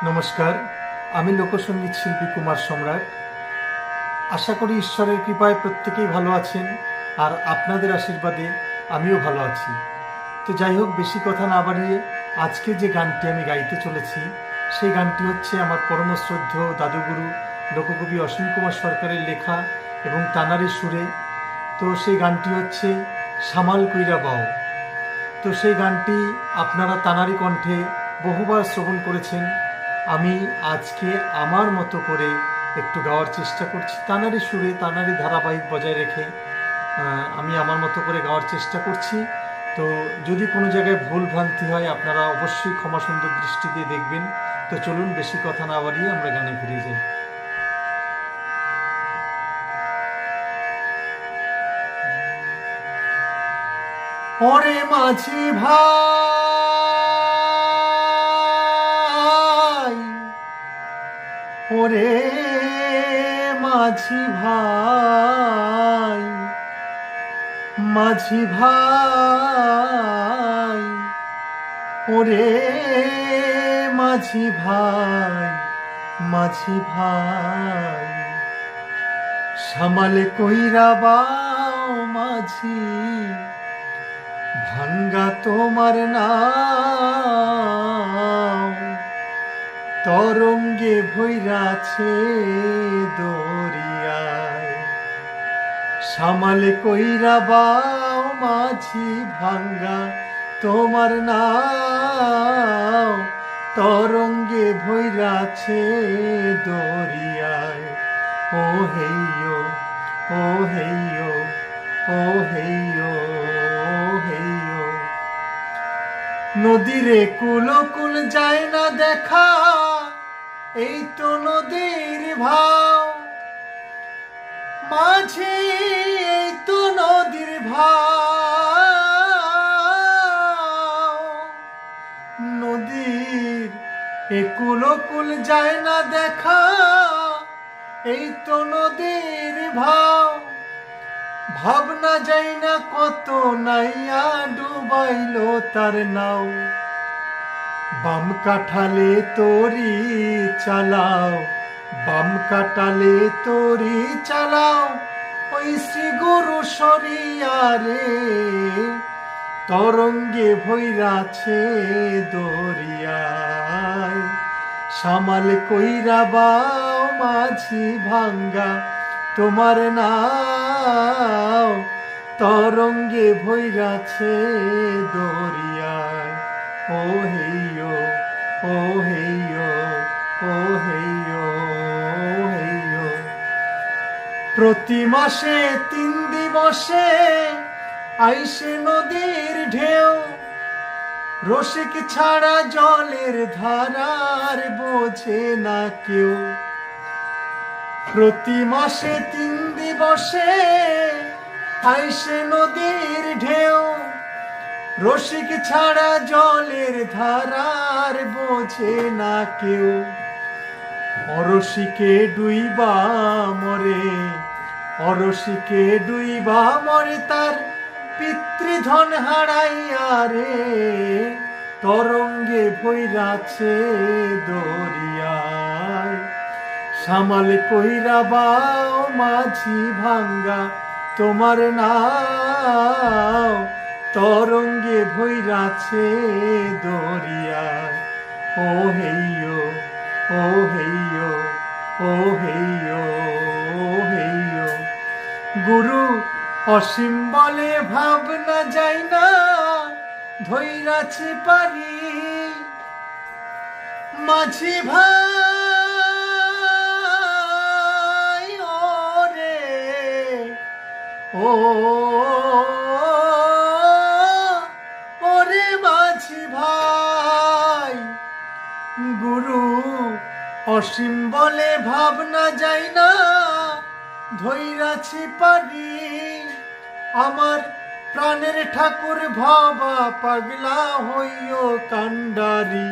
নমস্কার, আমি লোকসঙ্গীত শিল্পী কুমার সম্রাট। আশা করি ঈশ্বরের কৃপায় প্রত্যেকেই ভালো আছেন, আর আপনাদের আশীর্বাদে আমিও ভালো আছি। তো যাই হোক, বেশি কথা না বাড়িয়ে আজকে যে গানটি আমি গাইতে চলেছি সেই গানটি হচ্ছে আমার পরমশ্রদ্ধ দাদুগুরু লোককবি অসীম কুমার সরকারের লেখা এবং তানারি সুরে। তো সেই গানটি হচ্ছে সামাল কইরা বাও। তো সেই গানটি আপনারা তানারি কণ্ঠে বহুবার শ্রবণ করেছেন। আমি আজকে আমার মতো করে একটু গাওয়ার চেষ্টা করছি, তানারি সুরে, তানারি ধারাবাহিক বজায় রেখে আমি আমার মতো করে গাওয়ার চেষ্টা করছি। তো যদি কোনো জায়গায় ভুল ভ্রান্তি হয় আপনারা অবশ্যই ক্ষমা সুন্দর দৃষ্টি দিয়ে দেখবেন। তো চলুন, বেশি কথা না বাড়িয়ে আমরা গানে ফিরে যাই। ওরে মাঝি ভাই, ওরে মাঝি ভাই, মাঝি ভাই, ওরে মাঝি ভাই, মাঝি ভাই, সামালে কইরা বাও মাঝি, ভাঙ্গা তোমার নাও, তরঙ্গে ভৈরাছে দরিয়ায়। সামালে কইরা বাও মাঝি, ভাঙ্গা তোমার নাও, তরঙ্গে ভৈরাছে দরিয়ায়। ও হেইয়ো, ও হেইয়ো, ও হেইয়ো, ও হেইয়ো। নদীরে কুলকুল যায় না দেখা, এই তো নদীর ভাও মাঝি, এই তো নদীর ভাও। নদীর কুলকুল যায় না দেখা, এই তো নদীর ভাও। ভাবনা যায় না কত নাইয়া ডুবাইলো তার নাও। বাম কাঠালে তরি চালাও, বাম কাটালে তরি চালাও, ওই শ্রী গুরু সরিয়ারে, তরঙ্গে ভৈরাছে দরিয়ায়। সামাল কইরা বাও মাঝি, ভাঙ্গা তোমার নাও, তরঙ্গে ভৈরাছে দরিয়ায়। ও হেইয়ো, ও হেইয়ো, ও হেইয়ো, ও হেইয়ো। প্রতি মাসে 3 দিবসে আইসে নদীর ঢেউ, রসিক ছাড়া জলের ধারার বোঝে না কেউ। প্রতি মাসে 3 দিবসে আইসে নদীর ঢেউ, রসিক ছাড়া জলের ধারার বোঝে না কেউ। অরসিকে ডুইবা মরে, অরসিকে ডুইবা মরে, তার পিতৃধন হারাইয়া রে, তরঙ্গে ভৈরাছে দরিয়ায়। সামাল কইরা বাও মাঝি, ভাঙ্গা তোমার নাও, তরঙ্গে ভৈরাছে দরিয়ায়। ও হেইয়ো, ও হেইয়ো, ও হেইয়ো, ও হেইয়ো। গুরু অসীম বলে ভাবনা যায় না, ধৈরাছি পারি মাঝি ভাই, ওরে ও, ওরে মাঝি ভাই। গুরু অসীম বলে ভাবনা যায় না, ধৈরাছি পারি আমার প্রাণের ঠাকুর ভবা পাগলা হইও কান্ডারি।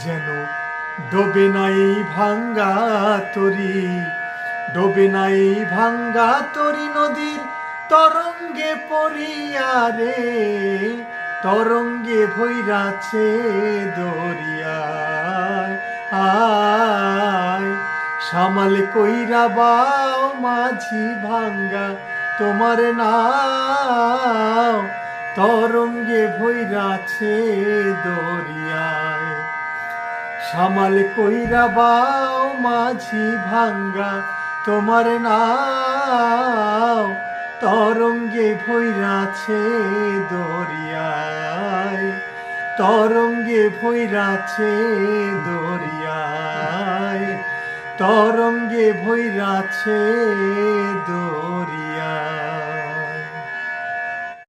যেন ডোবে নাই ভাঙ্গা তরি, ডোবে নাই ভাঙ্গা তরি, নদীর তরঙ্গে পড়িয়া রে, তরঙ্গে ভৈরাছে দরিয়া। সামাল কইরা বাও মাঝি ভাঙ্গা তোমার নাও, তরঙ্গে ভৈরাছে দরিয়ায়। সামাল কইরা বাও মাঝি ভাঙ্গা তোমার নাও, তরঙ্গে ভৈরাছে দরিয়ায়, তরঙ্গে ভৈরাছে দরিয়ায়, তরঙ্গে ভৈরাছে দরিয়ায়।